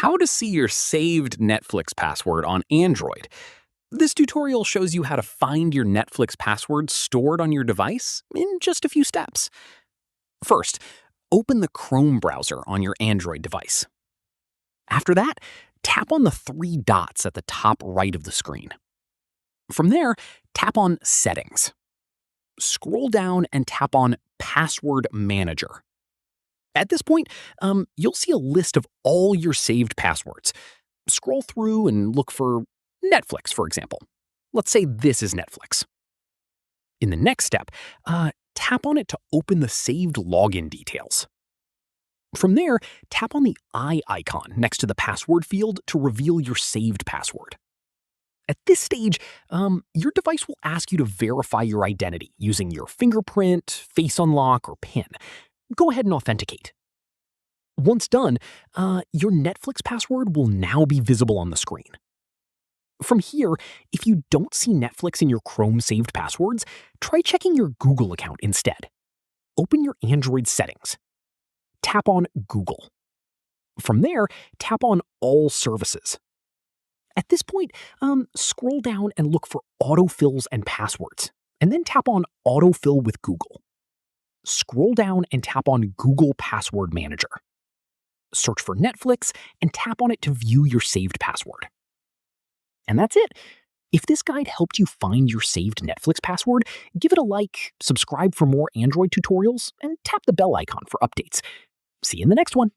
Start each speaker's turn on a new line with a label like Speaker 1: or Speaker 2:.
Speaker 1: How to see your saved Netflix password on Android. This tutorial shows you how to find your Netflix password stored on your device in just a few steps. First, open the Chrome browser on your Android device. After that, tap on the three dots at the top right of the screen. From there, tap on Settings. Scroll down and tap on Password Manager. At this point, you'll see a list of all your saved passwords. Scroll through and look for Netflix, for example. Let's say this is Netflix. In the next step, tap on it to open the saved login details. From there, tap on the eye icon next to the password field to reveal your saved password. At this stage, your device will ask you to verify your identity using your fingerprint, face unlock, or PIN. Go ahead and authenticate. Once done, your Netflix password will now be visible on the screen. From here, if you don't see Netflix in your Chrome saved passwords, try checking your Google account instead. Open your Android settings. Tap on Google. From there, tap on All Services. At this point, scroll down and look for autofills and passwords, and then tap on Autofill with Google. Scroll down and tap on Google Password Manager. Search for Netflix and tap on it to view your saved password. And that's it. If this guide helped you find your saved Netflix password, give it a like, subscribe for more Android tutorials, and tap the bell icon for updates. See you in the next one.